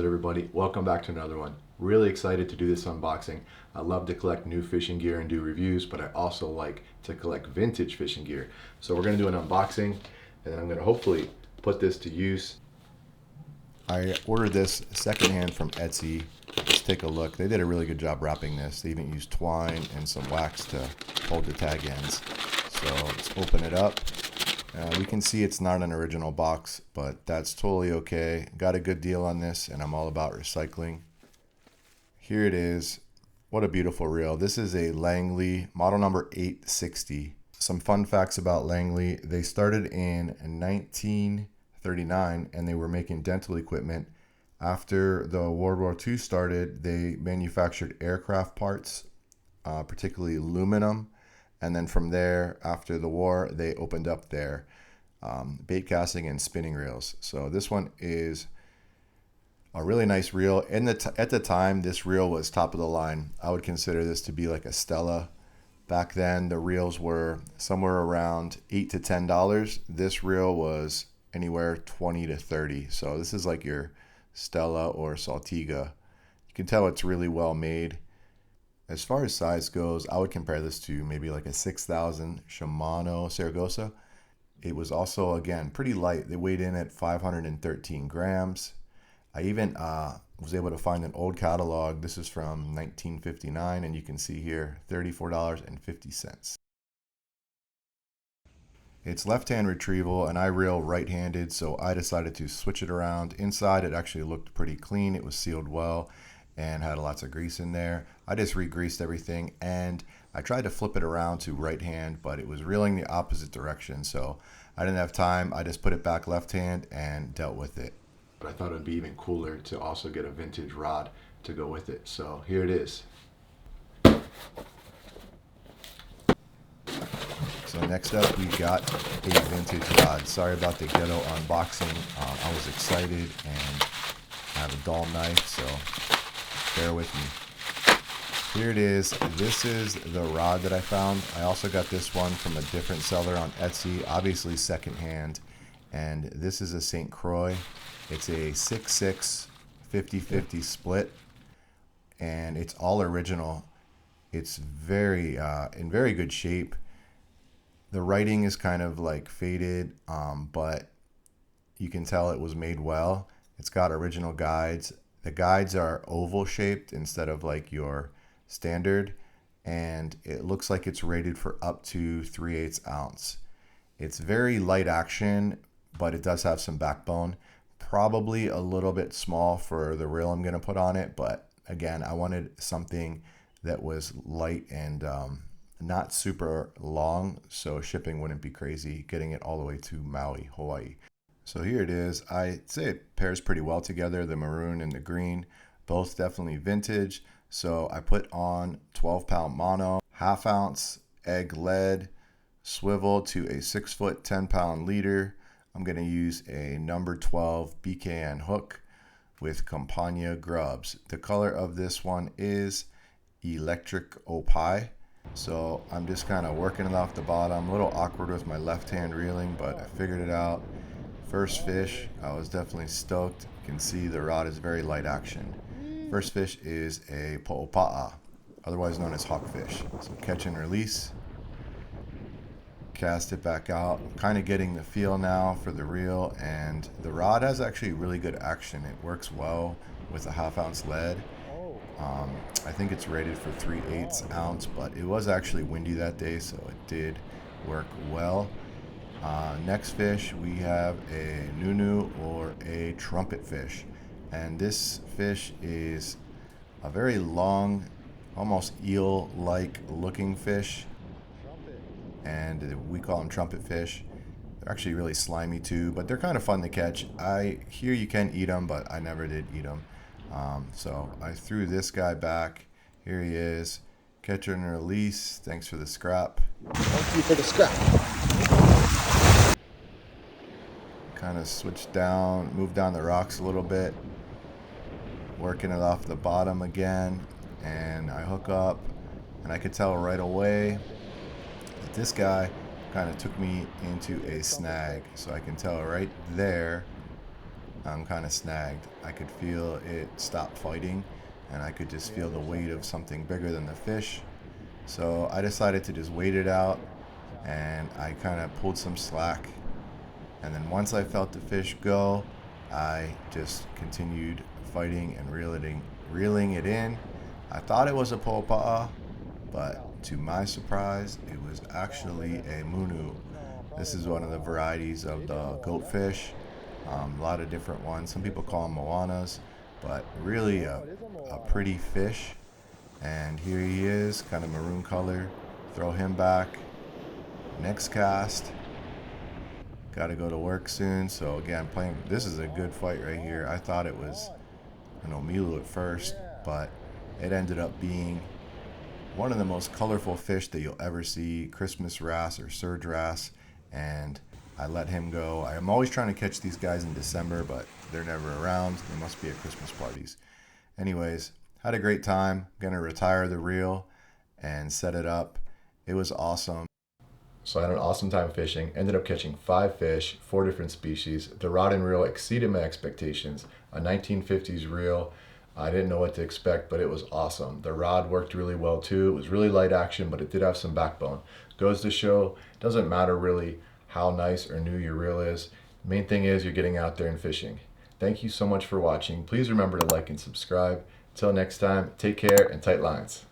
it, everybody? Welcome back to another one. Really excited to do this unboxing. I love to collect new fishing gear and do reviews, but I also like to collect vintage fishing gear. So we're going to do an unboxing, and then I'm going to hopefully put this to use. I ordered this secondhand from Etsy. Let's take a look. They did a really good job wrapping this. They even used twine and some wax to hold the tag ends. So let's open it up. We can see it's not an original box, but that's totally okay. Got a good deal on this, and I'm all about recycling. Here it is. What a beautiful reel. This is a Langley model number 860. Some fun facts about Langley. They started in 1939, and they were making dental equipment. After the World War II started, they manufactured aircraft parts, particularly aluminum. And then from there, after the war, they opened up their bait casting and spinning reels. So this one is a really nice reel. At the time, this reel was top of the line. I would consider this to be like a Stella. Back then, the reels were somewhere around $8 to $10. This reel was anywhere 20 to 30. So this is like your Stella or Saltiga. You can tell it's really well made. As far as size goes, I would compare this to maybe like a 6000 Shimano Saragossa. It was also, again, pretty light. They weighed in at 513 grams. I even was able to find an old catalog. This is from 1959, and you can see here $34.50. It's left-hand retrieval, and I reel right-handed, so I decided to switch it around. Inside, it actually looked pretty clean. It was sealed well and had lots of grease in there. I just re-greased everything, and I tried to flip it around to right hand, but it was reeling the opposite direction, so I didn't have time. I just put it back left hand and dealt with it. But I thought it would be even cooler to also get a vintage rod to go with it. So here it is. So next up, we got a vintage rod. Sorry about the ghetto unboxing. I was excited, and I have a dull knife, so bear with me. Here it is. This is the rod that I found. I also got this one from a different seller on Etsy, obviously secondhand. And this is a St. Croix. It's a 6.6 50-50 split, and it's all original. It's very in very good shape. The writing is kind of like faded, but you can tell it was made well. It's got original guides. The guides are oval shaped instead of like your standard, and it looks like it's rated for up to 3/8 ounce. It's very light action, but it does have some backbone. Probably a little bit small for the reel I'm going to put on it, but again, I wanted something that was light and not super long, so shipping wouldn't be crazy getting it all the way to Maui, Hawaii. So here it is. I'd say it pairs pretty well together, the maroon and the green, both definitely vintage. So I put on 12-pound mono, half-ounce egg lead, swivel to a 6-foot, 10-pound leader. I'm going to use a number 12 BKN hook with Campania grubs. The color of this one is electric Opae. So I'm just kind of working it off the bottom. A little awkward with my left hand reeling, but I figured it out. First fish, I was definitely stoked. You can see the rod is very light action. First fish is a Opae, otherwise known as hawkfish. So catch and release. Cast it back out. Kind of getting the feel now for the reel, and the rod has actually really good action. It works well with a half-ounce lead. I think it's rated for 3/8 ounce, but it was actually windy that day, so it did work well. Next fish, we have a nunu or a trumpet fish, and this fish is a very long, almost eel-like looking fish, and we call them trumpet fish. They're actually really slimy too, but they're kind of fun to catch. I hear you can eat them, but I never did eat them. So I threw this guy back. Here he is. Catch and release. Thanks for the scrap. Thank you for the scrap. Kind of switch down, move down the rocks a little bit. Working it off the bottom again. And I hook up, and I could tell right away that this guy kind of took me into a snag. So I can tell right there I'm kind of snagged. I could feel it stop fighting, and I could just feel the weight of something bigger than the fish. So I decided to just wait it out, and I kind of pulled some slack. And then once I felt the fish go, I just continued fighting and reeling it in. I thought it was a Opae, but to my surprise, it was actually a Munu. This is one of the varieties of the goatfish. A lot of different ones. Some people call them Moanas, but really a pretty fish. And here he is, kind of maroon color. Throw him back. Next cast. Got to go to work soon. So again, playing. This is a good fight right here. I thought it was an Omilu at first, but it ended up being one of the most colorful fish that you'll ever see. Christmas wrasse or surge wrasse, and I let him go. I'm always trying to catch these guys in December, but they're never around. They must be at Christmas parties. Anyways, had a great time. Gonna retire the reel and set it up. It was awesome. So I had an awesome time fishing. Ended up catching 5 fish, 4 different species. The rod and reel exceeded my expectations. A 1950's reel. I didn't know what to expect, but it was awesome. The rod worked really well too. It was really light action, but it did have some backbone. Goes to show, doesn't matter really how nice or new your reel is. Main thing is you're getting out there and fishing. Thank you so much for watching. Please remember to like and subscribe. Until next time, take care and tight lines.